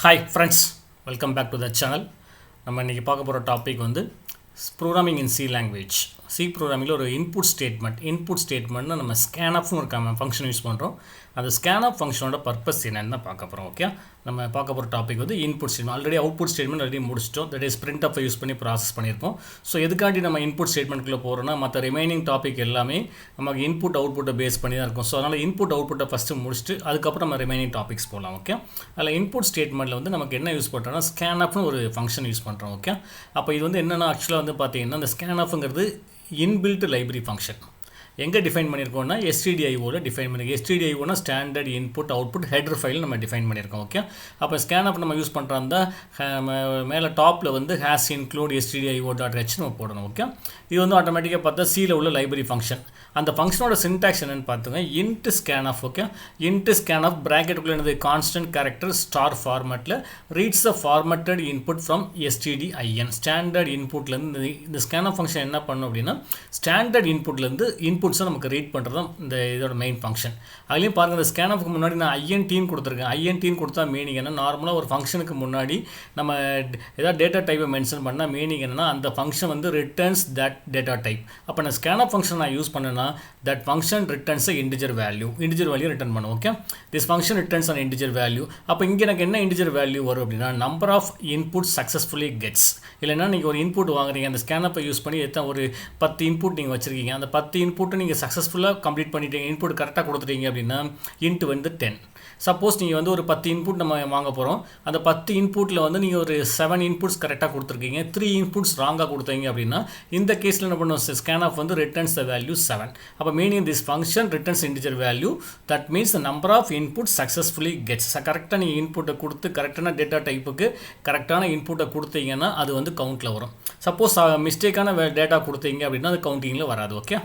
Hi friends, welcome back to the channel. நம்ம இன்னைக்கு பார்க்க போகிற டாபிக் வந்து programming in C language. C ப்ரோக்ராமிங்கில் ஒரு இன்புட் ஸ்டேட்மெண்ட்னா நம்ம ஸ்கேன்ஆஃப்னு ஒரு ஃபங்க்ஷன் யூஸ் பண்ணுறோம். அந்த ஸ்கேன்ஆஃப் ஃபங்க்ஷனோட பர்பஸ் என்னன்னு தான் பார்க்க போகிறோம். ஓகே, நம்ம பார்க்க போகிற டாபிக் வந்து input statement. Already output statement already முடிச்சிட்டோம். தட் இஸ் printf யூஸ் பண்ணி ப்ராசஸ் பண்ணியிருப்போம். ஸோ எதுக்காண்டி நம்ம இன்புட் ஸ்டேட்மெண்ட்குள்ளே போகிறோம்னா மற்ற ரிமைனிங் டாபிக் எல்லாமே நமக்கு இன்புட் அவுட்புட்டை பேஸ் பண்ணி தான் இருக்கும். ஸோ அதனால் இன்புட் அவுட்புட்டை ஃபஸ்ட்டு முடிச்சுட்டு அதுக்கப்புறம் நம்ம ரிமைனிங் டாபிக்ஸ் போகலாம். ஓகே, அதில் இன்புட் ஸ்டேட்மெண்ட்டில் வந்து நமக்கு என்ன யூஸ் பண்ணுறோம்னா scanfனு ஒரு ஃபங்க்ஷன் யூஸ் பண்ணுறோம். ஓகே, அப்போ இது வந்து என்னென்னா ஆக்சுவலாக வந்து பார்த்தீங்கன்னா இந்த scanfங்கிறது இன்பில்ட் லைப்ரரி ஃபங்க்ஷன். எங்கே டிஃபைன் பண்ணியிருக்கோம்னா stdioவில் டிஃபைன் பண்ணியிருக்கோம். stdioனா standard input output header file நம்ம டிஃபைன் பண்ணியிருக்கோம். ஓகே, அப்போ ஸ்கேன்ஆஃப் நம்ம யூஸ் பண்ணுறதா மேலே டாப்பில் வந்து ஹேஸ் இன்க்ளூட் stdio.h நம்ம போடணும். ஓகே, இது வந்து ஆட்டோமேட்டிக்காக பார்த்தா சியில் உள்ள லைப்ரரி ஃபங்க்ஷன். அந்த ஃபங்க்ஷனோட சின்டாக்ஸ் என்னென்னு பார்த்துங்க, int scanf. Okay, int scanf ப்ராக்கெட்டுக்குள்ளே என்னது கான்ஸ்டன்ட் கேரக்டர் ஸ்டார் ஃபார்மேட்டில் reads the formatted input from stdin. Standard இன்புட்லேருந்து இந்த ஸ்கேன்ஆஃப் ஃபங்க்ஷன் என்ன பண்ணும் அப்படின்னா ஸ்டாண்டர்ட் இன்புட்லேருந்து இன்புட்ஸை நமக்கு ரீட் பண்ணுறது இந்த இதோட மெயின் ஃபங்க்ஷன். அதுலேயும் பாருங்கள், இந்த ஸ்கேன்ஆஃப்க்கு முன்னாடி நான் ஐஎன்டின்னு கொடுத்துருக்கேன். ஐஎன்டின்னு கொடுத்தா மீனிங் என்ன, நார்மலாக ஒரு ஃபங்க்ஷனுக்கு முன்னாடி நம்ம ஏதாவது டேட்டா டைப்பை மென்ஷன் பண்ணால் மீனிங் என்னன்னா அந்த ஃபங்க்ஷன் வந்து ரிட்டர்ன்ஸ் தட் டேட்டா டைப். அப்போ நான் ஸ்கேன்ஆஃப் ஃபங்க்ஷன் நான் யூஸ் பண்ணேன்னா that function returns a integer value return பண்ணும். Okay, this function returns an integer value. அப்போ இங்கே எனக்கு என்ன integer value வரும் அப்படின்னா number of inputs successfully gets. இல்லைன்னா நீங்கள் ஒரு இன்புட் வாங்குறீங்க, அந்த ஸ்கேனப்பை யூஸ் பண்ணி ஒரு 10 இன்புட் நீங்கள் வச்சுருக்கீங்க. அந்த 10 இன்புட்டை நீங்கள் சக்ஸஸ்ஃபுல்லாக கம்ப்ளீட் பண்ணிட்டீங்க, இன்புட் கரெக்டாக கொடுத்துட்டீங்க அப்படின்னா இன்ட் வந்து 10. சப்போஸ் நீங்கள் வந்து ஒரு 10 இன்புட் நம்ம வாங்க போகிறோம், அந்த 10 இன்புட்டில் வந்து நீங்கள் ஒரு 7 இன்புட்ஸ் கரெக்டாக கொடுத்துருக்கீங்க, 3 இன்புட்ஸ் ராங்காக கொடுத்தீங்க அப்படின்னா இந்த கேஸில் என்ன பண்ணுவோம், scanf வந்து returns the value 7. அப்போ meaning this function returns integer value, that means the number of inputs successfully gets. கரெக்டாக நீங்கள் இன்புட்டை கொடுத்து கரெக்டான டேட்டா டைப்புக்கு கரெக்டான இன்புட்டை கொடுத்தீங்கன்னா அது வந்து கவுண்ட்டில் வரும். சப்போஸ் மிஸ்டேக்கான டேட்டா கொடுத்தீங்க அப்படின்னா அது கவுண்டிங்கில் வராது. ஓகே,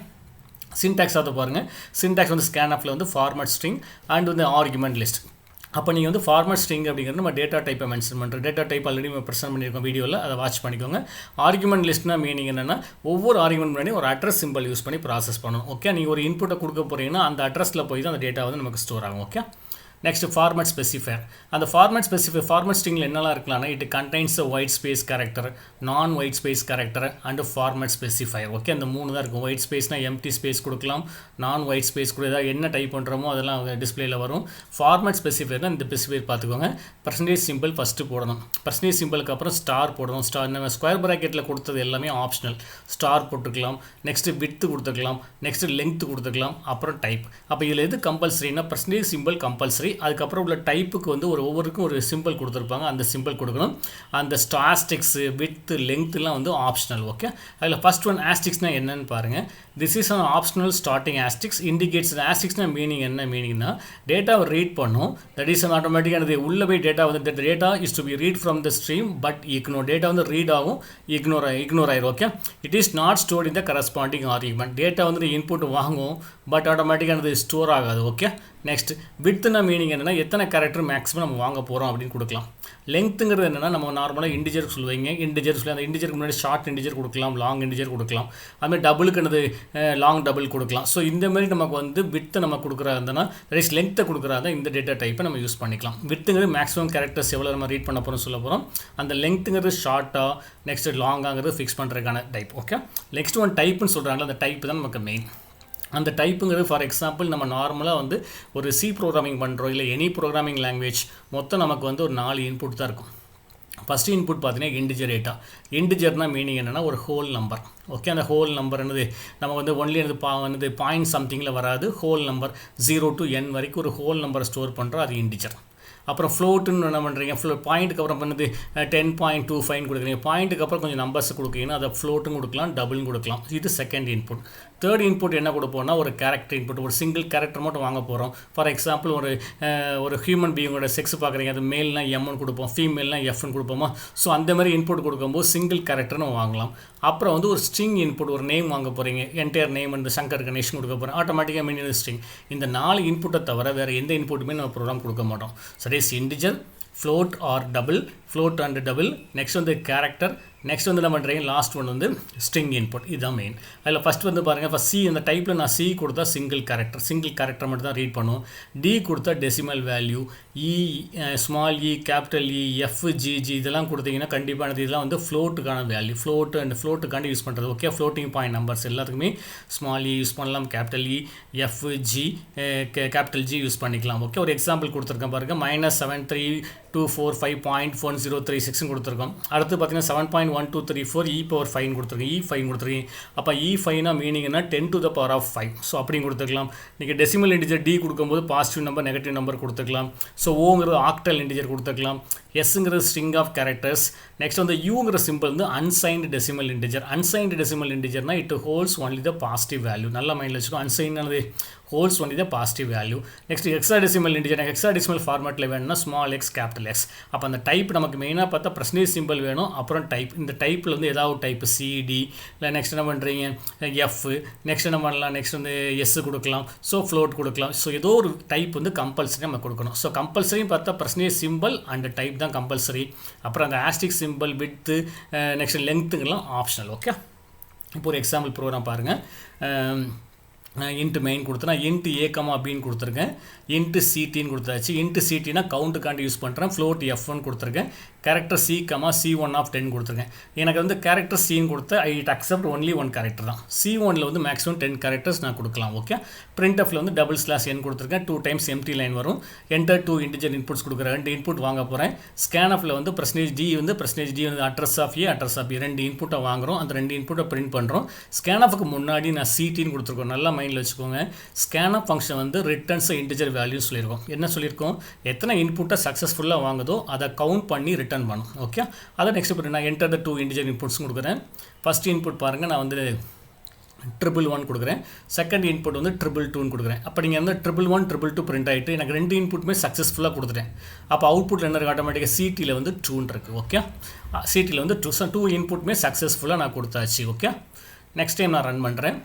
சின்டாக்ஸ் அதை பாருங்கள். சின்டாக்ஸ் வந்து ஸ்கேன்ஆஃபில் வந்து ஃபார்மேட் ஸ்ட்ரிங் அண்ட் வந்து ஆர்குமெண்ட் லிஸ்ட். அப்போ நீங்கள் வந்து ஃபார்மேட் ஸ்ட்ரிங் அப்படிங்கிறது நம்ம டேட்டா டைப்பை மென்ஷன் பண்ணுறோம். டேட்டா டைப் ஆல்ரெடி நம்ம ப்ரெசென்ட் பண்ணியிருக்கோம் வீடியோவில், அதை வாட்ச் பண்ணிக்கோங்க. ஆர்குமெண்ட் லிஸ்ட்னா மீனிங் என்னென்னா ஒவ்வொரு ஆர்குமெண்ட் முன்னாடி ஒரு அட்ரஸ் சிம்பிள் யூஸ் பண்ணி ப்ராசஸ் பண்ணணும். ஓகே, நீங்கள் ஒரு இன்புட்டை கொடுக்க போகிறீங்கன்னா அந்த அட்ரஸில் போய் தான் அந்த டேட்டா வந்து நமக்கு ஸ்டோர் ஆகும். Okay, next format specifier. அந்த ஃபார்மேட் ஸ்ட்ரிங்கில் என்னெல்லாம் இருக்கலாம்னா it contains white space character, non white space character and format specifier. Okay, அந்த 3 தான் இருக்கும். ஒயிட் ஸ்பேஸ்னால் எம்டி ஸ்பேஸ் கொடுக்கலாம், நான் ஒயிட் ஸ்பேஸ் கூட ஏதாவது என்ன டைப் பண்ணுறோமோ அதெல்லாம் டிஸ்பிளேயில் வரும். ஃபார்மேட் ஸ்பெசிஃபையர் தான் இந்த ஸ்பெசிஃபையர் பார்த்துக்கோங்க. பர்சன்டேஜ் சிம்பிள் ஃபஸ்ட்டு போடணும், பர்சன்டேஜ் சிம்பிளுக்கு அப்புறம் ஸ்டார் போடணும். ஸ்டார் நம்ம ஸ்கொயர் ப்ராக்கெட்டில் கொடுத்தது எல்லாமே ஆப்ஷனல். ஸ்டார் போட்டுக்கலாம், நெக்ஸ்ட்டு வித்து கொடுத்துக்கலாம், நெக்ஸ்ட்டு லென்த் கொடுத்துக்கலாம், அப்புறம் டைப். அப்போ இதில் எது கம்பல்சரினா பர்சன்டேஜ் சிம்பிள் கம்பல்சரி. அதுக்கப்புறம் உள்ள டைப்புக்கு வந்து ஒவ்வொருக்கும் ஒரு சிம்பிள் கொடுத்துருப்பாங்க, அந்த சிம்பிள் கொடுக்கணும். அந்த ஆஸ்டிக்ஸு வித் லெங்க்த்லாம் வந்து ஆப்ஷனல். ஓகே, அதில் ஃபஸ்ட் ஒன் ஆஸ்டிக்ஸ்னால் என்னன்னு பாருங்கள். This is an optional starting asterisk indicates. ஆஸ்டிக்ஸ்னா மீனிங் என்ன மீனிங்னா டேட்டாவை ரீட் பண்ணும். தட் இஸ் அன் ஆட்டோமேட்டிக்காக உள்ள போய் டேட்டா வந்து data is to be read from the stream but ignore. Data வந்து ரீட் ஆகும், இக்னோர் ஆயிரும். Okay, it is not stored in the corresponding argument. Data வந்து இன்புட் வாங்கும் பட் ஆட்டோமேட்டிக்காக ஸ்டோர் ஆகாது. ஓகே, நெக்ஸ்ட் வித்னா மீனிங் என்னென்னா எத்தனை கேரக்டர் மேக்ஸிமம் நம்ம வாங்க போகிறோம் அப்படின்னு கொடுக்கலாம். லெங்க்த்துங்கிறது என்னென்னா நம்ம நார்மலாக இண்டிஜர் சொல்லுவீங்க, இண்டிஜர் சொல்லி அந்த இண்டிஜருக்கு முன்னாடி ஷார்ட் இண்டிஜர் கொடுக்கலாம், லாங் இண்டிஜர் கொடுக்கலாம், அதுமாதிரி டபுளுக்கு என்னது லாங் டபுள் கொடுக்கலாம். ஸோ இந்தமாரி நமக்கு வந்து வித்தை நம்ம கொடுக்குறாருந்தனா தட் இஸ் லெங்க்த்தை கொடுக்குறாங்க இந்த டேட்டா டைப்பை நம்ம யூஸ் பண்ணிக்கலாம். வித்துங்கிறது மேக்ஸிமம் கேரக்டர்ஸ் எவ்வளோ நம்ம ரீட் பண்ண போகிறோம் சொல்ல போகிறோம். அந்த லெங்க்த்துங்கிறது ஷார்ட்டாக நெக்ஸ்ட் லாங்காங்கிறது ஃபிக்ஸ் பண்ணுறதுக்கான டைப். ஓகே, நெக்ஸ்ட் ஒன் டைப்புன்னு சொல்கிறாங்களா, அந்த டைப்பு தான் நமக்கு மெயின். அந்த டைப்புங்கிறது ஃபார் எக்ஸாம்பிள் நம்ம நார்மலாக வந்து ஒரு சி ப்ரோக்ராமிங் பண்ணுறோம், இல்லை எனி ப்ரோக்ராமிங் லாங்குவேஜ் மொத்தம் நமக்கு வந்து ஒரு 4 இன்புட் தான் இருக்கும். ஃபஸ்ட்டு இன்புட் பார்த்தீங்கன்னா இண்டிஜர் டேட்டா. இண்டிஜர்னா மீனிங் என்னென்னா ஒரு ஹோல் நம்பர். ஓகே, அந்த ஹோல் நம்பர் என்னது நம்ம வந்து ஒன்லி வந்து பாயிண்ட் சம்திங்கில் வராது. ஹோல் நம்பர் 0 to n வரைக்கும் ஒரு ஹோல் நம்பரை ஸ்டோர் பண்ணுறோம், அது இண்டிஜர். அப்புறம் ஃப்ளோட்டுன்னு என்ன பண்ணுறீங்க, பாயிண்ட்டுக்கு அப்புறம் பண்ணது 10.25 கொடுக்குறீங்க. பாயிண்ட்டுக்கு அப்புறம் கொஞ்சம் நம்பர்ஸ் கொடுக்குறீங்கன்னா அதை ஃப்ளோட்டும் கொடுக்கலாம், டபுளும் கொடுக்கலாம். இது செகண்ட் இன்புட். தேர்ட் இன்புட் என்ன கொடுப்போம்னா ஒரு கேரக்டர் இன்புட். ஒரு சிங்கிள் கேரக்டர் மட்டும் வாங்க போகிறோம். ஃபார் எக்ஸாம்பிள் ஒரு ஹியூமன் பீயிங்கோட செக்ஸ் பார்க்குறீங்க, அது மேல்னா எம்னு கொடுப்போம், ஃபீமேல்னா எஃப்னு கொடுப்போமா. ஸோ அந்த மாதிரி இன்புட் கொடுக்கும்போது சிங்கிள் கேரக்டர்னு வாங்கலாம். அப்புறம் வந்து ஒரு ஸ்ட்ரிங் இன்புட், ஒரு நேம் வாங்க போகிறீங்க, என்டையர் நேம் வந்து சங்கர் கணேஷன் கொடுக்க போகிறோம், ஆட்டோமேட்டிக்காக மீனிங் ஸ்ட்ரிங். இந்த 4 இன்புட்டை தவிர வேறு எந்த இன்புட்டுமே நம்ம ப்ரோக்ராம் கொடுக்க மாட்டோம். So is integer, float or double, float and double, next வந்து character, next வந்து என்ன பண்ணுறீங்க லாஸ்ட் ஒன் வந்து ஸ்ட்ரிங் இன்புட். இதுதான் மெயின். அதில் ஃபஸ்ட் வந்து பாருங்கள், ஃபஸ்ட் சி இந்த டைப்பில் நான் சி கொடுத்தா சிங்கிள் கேரக்டர் மட்டும் தான் ரீட் பண்ணும். டி கொடுத்தா decimal value, E small E capital E F GG இதெல்லாம் கொடுத்தீங்கன்னா கண்டிப்பானது இதெல்லாம் வந்து ஃப்ளோட்டுக்கான வேல்யூ, ஃப்ளோட்டுக்காண்டி யூஸ் பண்ணுறது. ஓகே, ஃப்ளோட்டிங் பாயிண்ட் நம்பர்ஸ் எல்லாத்துக்குமே ஸ்மால் இ யூஸ் பண்ணலாம், capital E F G capital G use பண்ணிக்கலாம். ஓகே, ஒரு எக்ஸாம்பிள் கொடுத்துருக்கேன் பாருங்கள், -73245.1036 கொடுத்துருக்கோம். அடுத்து பார்த்தீங்கன்னா 7.1234 e⁴ கொடுத்துருக்கேன், e5 கொடுத்துருக்கேன். அப்போ e5னா மீனிங்னா 10 to the power of 5. So அப்படியும் கொடுத்துக்கலாம். நீங்கள் டெசிமல் இன்டிஜர் டி கொடுக்கும்போது பாசிட்டிவ் நம்பர் நெகட்டிவ் நம்பர் கொடுத்துக்கலாம். ஸோ ஓங்கிறது ஆக்டல் இன்டிஜர் கொடுத்துக்கலாம். எஸ்ங்கிறது ஸ்ட்ரிங் ஆஃப் கேரக்டர்ஸ். நெக்ஸ்ட் வந்து யூங்கிற சிம்பிள் வந்து unsigned decimal integer. Unsigned decimal இன்டிஜர்னா it holds only the positive value. நல்ல மைண்டில் வச்சுக்கோ, unsigned holds only the positive value. Next hexadecimal integer. Hexadecimal ஃபார்மேட்டில் வேணும்னா ஸ்மால் எக்ஸ் கேபிட்டல் எக்ஸ். அப்போ அந்த டைப் நமக்கு மெயினாக பார்த்தா பர்சன்டேஜ் சிம்பிள் வேணும், அப்புறம் டைப். இந்த டைப்பில் வந்து ஏதாவது டைப் சிடி இல்லை நெக்ஸ்ட் என்ன பண்ணுறீங்க எஃப், நெக்ஸ்ட் என்ன பண்ணலாம், நெக்ஸ்ட் வந்து எஸ் கொடுக்கலாம், ஸோ ஃப்ளோட் கொடுக்கலாம். ஸோ ஏதோ ஒரு டைப் வந்து கம்பல்சரி நம்ம கொடுக்கணும். ஸோ கம்பல்சரி பார்த்தா பர்சன்டேஜ் சிம்பிள் அண்ட் டைப் தான் கம்பல்சரி. அப்புறம் அந்த ஆஸ்டிக் simple with next லென்த்துங்கெல்லாம் optional. Okay, இப்போ ஒரு எக்ஸாம்பிள் ப்ரோக்ராம் பாருங்கள். இன்ட்டு மெயின் கொடுத்தேன், இன்ட்டு ஏ கமா பின்னு கொடுத்துருக்கேன், இன்ட்டு சிடின்னு கொடுத்தாச்சு. இன்ட்டு சிடினா கவுண்ட்டுக்காண்டி யூஸ் பண்ணுறேன், ஃப்ளோட் F1 கொடுத்துருக்கேன், character C comma C1 of 10 கொடுத்துருக்கேன். எனக்கு வந்து கேரக்டர் சின்னு கொடுத்த I it accept only one character தான். C1ல் வந்து மேக்ஸிமம் 10 கேரக்டர்ஸ் நான் கொடுக்கலாம். ஓகே, printfல வந்து /n கொடுத்துருக்கேன், 2 times எம்டி லைன் வரும். என்டர் 2 இன்டிஜர் இன்புட்ஸ் கொடுக்குறேன், 2 இன்புட் வாங்க போகிறேன். ஸ்கேன்ஃபில் வந்து %d வந்து address of A address of B 2 இன்புட்டை வாங்குகிறோம், அந்த 2 இன்புட்டை பிரிண்ட் பண்ணுறோம். ஸ்கேன்ஃபுக்கு முன்னாடி நான் சிடின்னு கொடுத்துருக்கோம். நல்லா மைண்டில் வச்சுக்கோங்க, ஸ்கேன்ஃப் ஃபங்க்ஷன் வந்து ரிட்டர்ன்ஸ் இன்டிஜர் வேல்யூ சொல்லியிருக்கோம். என்ன சொல்லியிருக்கோம், எத்தனை இன்புட்டை சக்ஸஸ்ஃபுல்லாக வாங்குதோ அதை கவுண்ட் பண்ணி ரிட்டர்ன் பண்ணும். ஓகே, அதை நெக்ஸ்ட் பண்ணி நான் என்டர் த 2 இன்டிஜர் இன்புட்ஸ் கொடுக்குறேன். ஃபஸ்ட் இன்புட் பாருங்கள், நான் வந்து 111 கொடுக்குறேன். செகண்ட் இன்புட் வந்து 222 கொடுக்குறேன். அப்போ நீங்கள் வந்து 111 222 பிரிண்ட் ஆகிட்டு எனக்கு 2 இன்புட்டுமே சக்ஸஸ்ஃபுல்லாக கொடுத்துட்டேன். அப்போ அவுட்புட்டில் என்ன இருக்குது, ஆட்டோமேட்டிக்காக சிடியில் வந்து 2 இருக்குது. ஓகே, சிடியில் வந்து 2 இன்புட்டுமே சக்ஸஸ்ஃபுல்லாக நான் கொடுத்தாச்சு. ஓகே, நெக்ஸ்ட் டைம் நான் ரன் பண்ணுறேன்.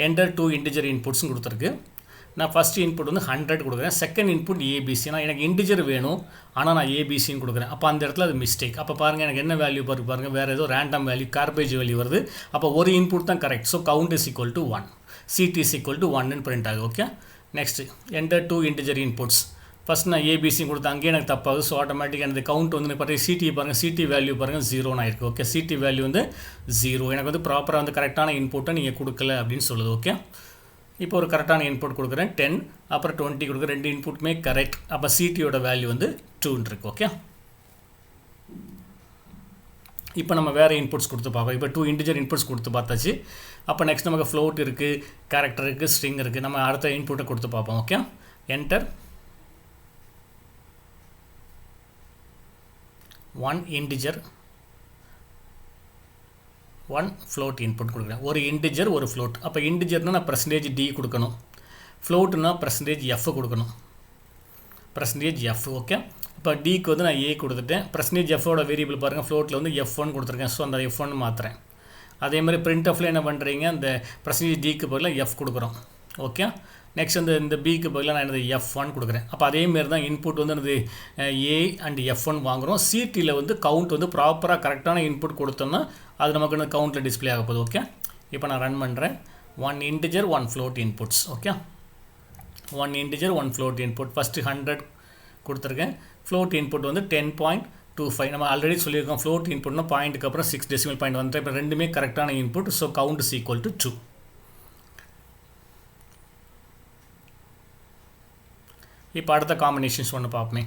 என்டர் 2 இன்டிஜர் இன்புட்ஸ்னு கொடுத்துருக்கு. நான் ஃபஸ்ட் இன்புட் வந்து 100 கொடுக்குறேன். Second input ABC. நான் எனக்கு இன்டிஜர் வேணும், ஆனால் நான் ஏபிசின்னு கொடுக்குறேன். அப்போ அந்த இடத்துல அது மிஸ்டேக். அப்போ பாருங்கள், எனக்கு என்ன வேல்யூ பாருங்கள், வேறு ஏதோ ரேண்டம் வேல்யூ கார்பேஜ் வேல்யூ வருது. அப்போ ஒரு இன்புட் தான் correct. So count is equal to 1, CT is equal to 1ன்னு பிரிண்ட் ஆகுது. Okay, next enter 2 integer inputs. First நான் ஏபிசி கொடுத்தேன், அங்கேயே எனக்கு தப்பாகுது. ஸோ ஆட்டோமேட்டிக்காக அந்த கவுண்ட் வந்து பார்த்தீங்கன்னா சிடி பாருங்கள், சிடி வேல்யூ பாருங்கள் 0ன்னு ஆயிருக்கு. ஓகே, சிடி வேல்யூ வந்து 0. எனக்கு வந்து ப்ராப்பராக வந்து கரெக்டான இன்புட்டை நீங்கள் கொடுக்கல அப்படின்னு சொல்லுது. ஓகே, இப்போ ஒரு கரெக்டான இன்புட் கொடுக்குறேன் 10, அப்புறம் 20 கொடுக்குறேன். 2 இன்புட்டுமே கரெக்ட். அப்போ சிடியோட வேல்யூ வந்து 2ன்னு இருக்கு. ஓகே, இப்போ நம்ம வேறு இன்புட்ஸ் கொடுத்து பார்ப்போம். இப்போ 2 இன்டிஜர் இன்புட்ஸ் கொடுத்து பார்த்தாச்சு. அப்போ நெக்ஸ்ட் நமக்கு ஃப்ளோட் இருக்குது, கேரக்டர் இருக்குது, ஸ்ட்ரிங் இருக்குது. நம்ம அடுத்த இன்புட்டை கொடுத்து பார்ப்போம். Okay, enter 1 integer 1 float input கொடுக்குறேன். ஒரு இன்டிஜர் ஒரு ஃப்ளோட். அப்போ இன்டிஜர்னால் நான் %d கொடுக்கணும், ஃப்ளோட்டுனா %f கொடுக்கணும், %f. ஓகே, இப்போ டிக்கு வந்து நான் ஏ கொடுத்துட்டேன். %fோட வேரியபிள் பாருங்கள், ஃப்ளோட்டில் வந்து F1 கொடுத்துருக்கேன். ஸோ அந்த F1 மாற்றுறேன். அதே மாதிரி printfல என்ன பண்ணுறீங்க, அந்த %dக்கு பதிலாக f கொடுக்குறோம். ஓகே, நெக்ஸ்ட் வந்து இந்த பிக்கு பதிலாக நான் எனது F1 கொடுக்குறேன். அப்போ அதேமாரி தான் இன்புட் வந்து எனது ஏ அண்ட் F1 வாங்குகிறோம். சிடியில் வந்து கவுண்ட் வந்து ப்ராப்பராக கரெக்டான இன்புட் கொடுத்தோம்னா அது நமக்கு வந்து கவுண்ட்டில் டிஸ்பிளே ஆக போகுது. ஓகே, இப்போ நான் ரன் பண்ணுறேன். 1 integer 1 float inputs. Okay, 1 integer 1 float input. First 100 கொடுத்துருக்கேன். ஃப்ளோட் இன்புட் வந்து 10.25. நம்ம ஆல்ரெடி சொல்லியிருக்கோம், ஃப்ளோட் இன்புட்னா பாயிண்ட்டுக்கு அப்புறம் 6 டெசிமல் பாயிண்ட் வந்துட்டு. இப்போ ரெண்டுமே கரெக்டான input. So count is equal to 2. இப்போ அடுத்த காம்பினேஷன்ஸ் ஒன்று பார்ப்போமே.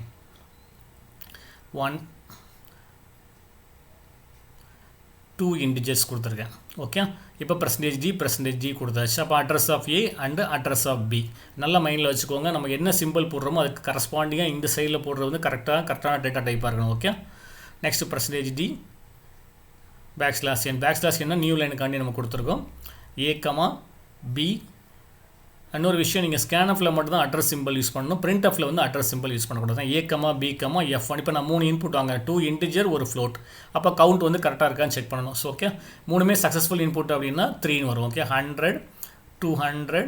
2 இன்டிஜர்ஸ் கொடுத்துருக்கேன். ஓகே, இப்போ %d கொடுத்தாச்சு. அப்போ address of A and address of B. நல்ல மைண்டில் வச்சுக்கோங்க, நம்ம என்ன சிம்பிள் போடுறோமோ அதுக்கு கரஸ்பாண்டிங்காக இந்த சைடில் போடுறது வந்து கரெக்டான டேட்டா டைப்பாக இருக்கணும். Okay, next %d \n new லைனுக்காண்டி நம்ம கொடுத்துருக்கோம். A comma B. இன்னொரு விஷயம், நீங்கள் ஸ்கேன்ஃபில் மட்டும் தான் அட்ரஸ் சிம்பிள் யூஸ் பண்ணணும், printfல வந்து அட்ரஸ் சிம்பிள் யூஸ் பண்ணக்கூடாது. ஏ கமா பி கமா F1. இப்போ நான் 3 இன்புட் வாங்க, 2 இன்டிஜர் ஒரு ஃப்ளோட். அப்போ கவுண்ட் வந்து கரெக்டாக இருக்கான்னு செக் பண்ணணும். ஸோ ஓகே, 3மே சக்ஸஸ்ஃபுல் இன்புட் அப்படின்னா 3ன்னு வரும். ஓகே, 100 200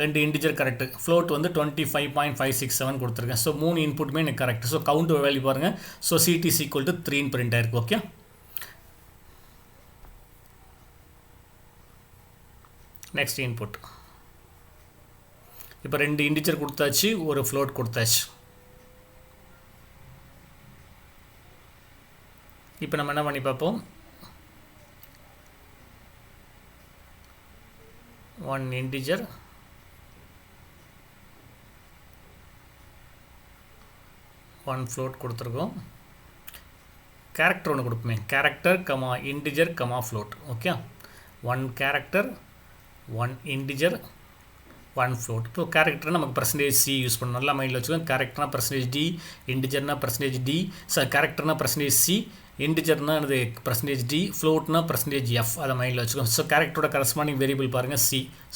ரெண்டு இன்டிஜர் கரெக்ட், ஃப்ளோட் வந்து 25.567 கொடுத்துருக்கேன். ஸோ 3 இன்புட்டுமே எனக்கு கரெக்ட். ஸோ கவுண்ட் வேல்யூ பாருங்கள். So CT is equal to 3 print ஆயிருக்கு. Okay, next input. இப்போ ரெண்டு இன்டிஜர் கொடுத்தாச்சு, ஒரு ஃப்ளோட் கொடுத்தாச்சு. இப்போ நம்ம என்ன பண்ணி பார்ப்போம். 1 இன்டிஜர், 1 ஃப்ளோட் கொடுத்துருக்கோம். கேரக்டர் ஒன்று கொடுப்போமே, character comma integer comma float. Okay, 1 character, 1 integer, 1 float. இப்போ கேரக்டர் நமக்கு %C யூஸ் பண்ணணும். நல்லா மைண்டில் வச்சுக்கோங்க. கேரக்டர்னா %D, இன்டிஜர்னா %D, கேரக்டர்னா %C, இன்டிஜர்னா அது %D, ஃப்ளோட்னா %F. அதை மைண்டில் வச்சுக்கோங்க. ஸோ கேரக்டரோட கரஸ்பாண்டிங் வேரியபிள் பாருங்கள்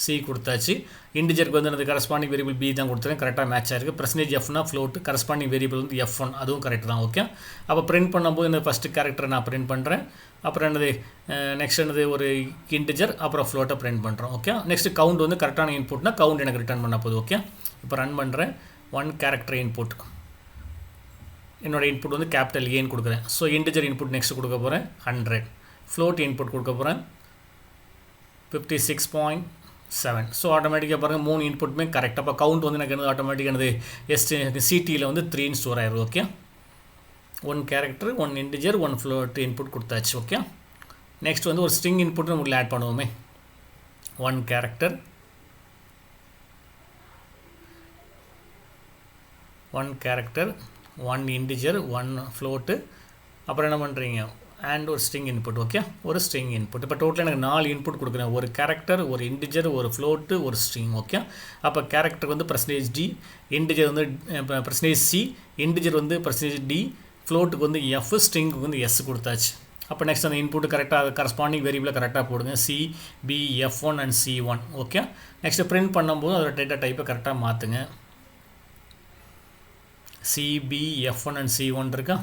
C கொடுத்தாச்சு. இன்டிஜருக்கு வந்து அந்த கரஸ்பாண்டிங் வேரியபிள் B தான் கொடுத்துருக்கேன். கரெக்டாக மேட்ச் ஆயிருக்கு. %Fனா ஃப்ளோட், கரஸ்பாண்டிங் வேரியபிள் வந்து F1, அதுவும் கரெக்ட் தான். ஓகே, அப்போ பிரிண்ட் பண்ணும்போது இந்த ஃபஸ்ட்டு கேரக்டரை நான் பிரிண்ட் பண்ணுறேன். அப்புறம் என்னது நெக்ஸ்ட் என்னது ஒரு இன்டிஜர், அப்புறம் ஃப்ளோட்டை பிரிண்ட் பண்ணுறோம். ஓகே, நெக்ஸ்ட் கவுண்ட் வந்து கரெக்டான இன்புட்னா கவுண்ட் எனக்கு ரிட்டர்ன் பண்ண போகுது. ஓகே, இப்போ ரன் பண்ணுறேன். 1 கேரக்டர் இன்புட், என்னோடய இன்புட் வந்து கேபிட்டல் ஏன்னு கொடுக்குறேன். ஸோ இன்டிஜர் இன்புட் நெக்ஸ்ட் கொடுக்க போகிறேன் 100, ஃப்ளோட் இன்புட் கொடுக்க போகிறேன் 56.7. ஸோ ஆட்டோமேட்டிக்காக பாருங்கள் 3 இன்புட்டுமே கரெக்ட். அப்போ கவுண்ட் வந்து எனக்கு ஆட்டோமேட்டிக்காக என்னது CTயில் வந்து 3 ஸ்டோர் ஆயிடும். Okay, 1 character, 1 integer, 1 float input கொடுத்தாச்சு. ஓகே, நெக்ஸ்ட் வந்து ஒரு ஸ்ட்ரிங் இன்புட் நம்ம ஆட் பண்ணுவோமே. 1 கேரக்டர், 1 இன்டிஜர், 1 ஃப்ளோட்டு, அப்புறம் என்ன பண்ணுறீங்க அண்ட் ஒரு ஸ்ட்ரிங் இன்புட். ஓகே, ஒரு ஸ்ட்ரிங் இன்புட். இப்போ டோட்டலாக எனக்கு 4 இன்புட் கொடுக்குறேன். ஒரு கேரக்டர், ஒரு இன்டிஜர், ஒரு ஃப்ளோட்டு, ஒரு ஸ்ட்ரிங். ஓகே, அப்போ கேரக்டர் வந்து %D, இன்டிஜர் வந்து %C, இன்டிஜர் வந்து %D, ஃப்ளோட்டுக்கு வந்து F, ஸ்ட்ரிங்குக்கு வந்து S கொடுத்தாச்சு. அப்போ நெக்ஸ்ட் அந்த இன்புட்டு கரெக்டாக கரஸ்பாண்டிங் வேரியபிளை கரெக்டாக போடுங்க. C, B, F1 and C1. Okay, next print பண்ணும்போது அதோட டேட்டா டைப்பை கரெக்டாக மாற்றுங்க. C, B, F1 and C1 இருக்கா.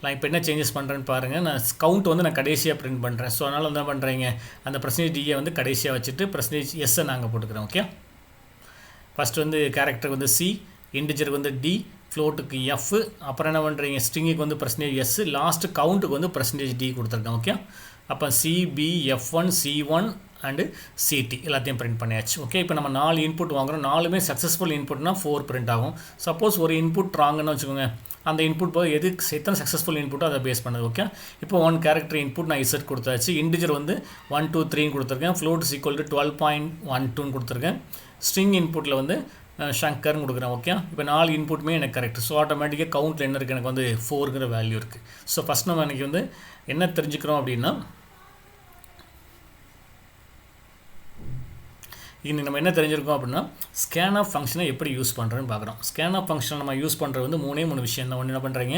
நான் இப்போ என்ன சேஞ்சஸ் பண்ணுறேன்னு பாருங்கள். நான் கவுண்ட் வந்து நான் கடைசியாக பிரிண்ட் பண்ணுறேன். ஸோ அதனால் என்ன பண்ணுறீங்க, அந்த %D வந்து கடைசியாக வச்சுட்டு %S நாங்கள் போட்டுக்கிறோம். ஓகே, ஃபஸ்ட்டு வந்து கேரக்டருக்கு வந்து C, இன்டிஜருக்கு வந்து D, ஃப்ளோட்டுக்கு F, அப்புறம் என்ன பண்ணுறீங்க ஸ்ட்ரிங்குக்கு வந்து %S, லாஸ்ட்டு கவுண்ட்டுக்கு வந்து %D கொடுத்துருக்கேன். ஓகே, அப்போ C, B, F1, C1 and CT எல்லாத்தையும் பிரிண்ட் பண்ணியாச்சு. ஓகே, இப்போ நம்ம 4 இன்புட் வாங்குகிறோம். 4மே சக்ஸஸ்ஃபுல் இன்புட்னா 4 பிரிண்ட் ஆகும். சப்போஸ் ஒரு இன்புட் ராங்குன்னு வச்சுக்கோங்க, அந்த இன்புட் போய் எத்தனை சக்ஸஸ்ஃபுல் இன்புட்டோ அதை பேஸ் பண்ணுது. ஓகே, இப்போ 1 கேரக்டர் இன்புட் நான் Z கொடுத்தாச்சு. இன்டிஜர் வந்து 1, 2, 3 கொடுத்துருக்கேன். ஃப்ளோட் is equal to 12.12 கொடுத்துருக்கேன். ஸ்ட்ரிங் இன்புட்டில் வந்து ஷங்கர்னு கொடுக்குறேன். ஓகே, இப்போ 4 இன்புட்டுமே எனக்கு கரெக்ட். ஸோ ஆட்டோமேட்டிக்காக கவுண்ட்டில் என்ன இருக்குது, எனக்கு வந்து 4ங்கிற வேல்யூ இருக்குது. ஸோ ஃபஸ்ட் நம்ம எனக்கு வந்து என்ன தெரிஞ்சுக்கிறோம் அப்படின்னா, இன்னைக்கு நம்ம என்ன தெரிஞ்சிருக்கோம் அப்படின்னா scanf ஃபங்க்ஷனை எப்படி யூஸ் பண்ணுறேன்னு பார்க்குறோம். scanf ஃபங்க்ஷன் நம்ம யூஸ் பண்ணுறது வந்து 3 விஷயம் தான். ஒன்று என்ன பண்ணுறீங்க,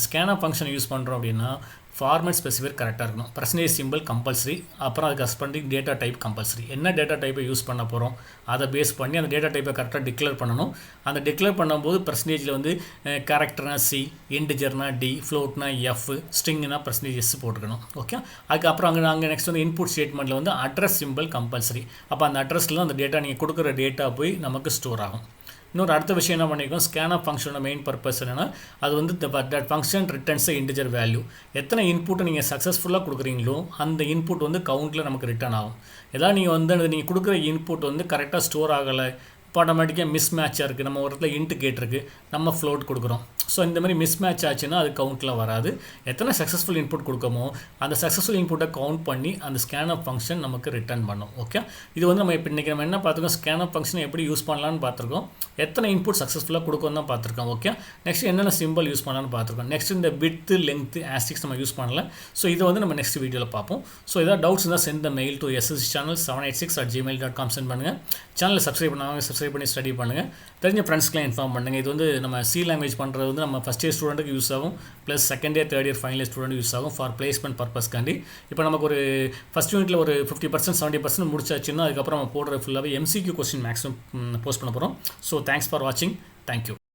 scanf ஃபங்க்ஷன் யூஸ் பண்ணுறோம் அப்படின்னா ஃபார்மேட் ஸ்பெசிஃபைர் கரெக்டாக இருக்கணும். பர்சன்டேஜ் சிம்பிள் கம்பல்சரி, அப்புறம் அதுக்கு கரஸ்பாண்டிங் டேட்டா டைப் கம்பல்சரி. என்ன டேட்டா டைப்பை யூஸ் பண்ண போகிறோம் அதை பேஸ் பண்ணி அந்த டேட்டா டைப்பை கரெக்டாக டிக்ளேர் பண்ணணும். அந்த டிக்ளேர் பண்ணும்போது பர்சன்டேஜில் வந்து கேரக்டர்னா C, இன்டிஜர்னா D, ஃப்ளோட்னா F, ஸ்ட்ரிங்னா %S போட்டுக்கணும். ஓகே, அதுக்கப்புறம் அங்கே நெக்ஸ்ட் வந்து இன்புட் ஸ்டேட்மெண்ட்டில் வந்து அட்ரஸ் சிம்பிள் கம்பல்சரி. அப்போ அந்த அட்ரஸில் அந்த டேட்டா நீங்கள் கொடுக்குற டேட்டா போய் நமக்கு ஸ்டோர் ஆகும். இன்னொரு அடுத்த விஷயம் என்ன பண்ணியிருக்கோம், scanf ஃபங்க்ஷனோட மெயின் பர்பஸ் என்னென்னா அது வந்து that function returns integer value. எத்தனை இன்புட்டை நீங்கள் சக்ஸஸ்ஃபுல்லாக கொடுக்குறீங்களோ அந்த இன்புட் வந்து கவுண்ட்டில் நமக்கு ரிட்டர்ன் ஆகும். ஏதாவது நீங்கள் வந்து நீங்கள் கொடுக்குற இன்புட் வந்து கரெக்டாக ஸ்டோர் ஆகலை, இப்போ ஆட்டோமேட்டிக்காக மிஸ் மேட்சாக இருக்குது. நம்ம ஒரு இடத்துல இன்ட்டு கேட்டிருக்கு, நம்ம ஃப்ளோட் கொடுக்குறோம். ஸோ இந்த மாதிரி மிஸ் மேட்ச் ஆச்சுன்னா அது கவுண்ட்டில் வராது. எத்தனை சக்ஸஸ்ஃபுல் இன்புட் கொடுக்கமோ அந்த சக்ஸஸ்ஃபுல் இன்புட்டை கவுண்ட் பண்ணி அந்த scanf ஃபங்க்ஷன் நமக்கு ரிட்டர்ன் பண்ணும். ஓகே, இது வந்து நம்ம இப்போ இன்றைக்கி நம்ம என்ன பார்த்துருக்கோம், scanf ஃபங்க்ஷனை எப்படி யூஸ் பண்ணலான்னு பார்த்துருக்கோம். எத்தனை இன்புட் சக்ஸஸ்ஃபுல்லாக கொடுக்கணும் தான் பார்த்துருக்கோம். ஓகே, நெக்ஸ்ட் என்னென்ன சிம்பிள் யூஸ் பண்ணலான்னு பார்த்துருக்கோம். நெக்ஸ்ட் இந்த விட்த்து லென்த்து ஆஸ்டிக்ஸ் நம்ம யூஸ் பண்ணல. ஸோ இதை வந்து நம்ம நெக்ஸ்ட் வீடியோவில் பார்ப்போம். ஸோ ஏதாவது டவுட்ஸ் இருந்தால் send the mail to sschannel786@gmail.com send பண்ணுங்கள். சேனலை சப்ஸ்கிரைப் பண்ணாங்க, சப்ஸ்கிரைப் பண்ணி ஸ்டடி பண்ணுங்கள். தெரிஞ்ச ஃப்ரெண்ட்ஸ்க்குலாம் இன்ஃபார்ம் பண்ணுங்கள். இது வந்து நம்ம C லாங்குவேஜ் பண்ணுறது வந்து நம்ம ஃபஸ்ட் இயர் ஸ்டூடெண்ட்டுக்கு யூஸ் ஆகும், plus second year third year final year student use ஆகும் ஃபார் பிளேஸ்மெண்ட் பர்பஸ்க்காண்டி. இப்போ நமக்கு ஒரு ஃபஸ்ட் யூனிட்டில் ஒரு 50% 70% முடிச்சாச்சுன்னா அதுக்கப்புறம் நம்ம போடுற ஃபுல்லாகவே MCQ கொஸ்டின் மேக்ஸிமம் போஸ்ட் பண்ண போகிறோம். ஸோ தேங்க்ஸ் ஃபார் வாட்சிங். தேங்க்யூ.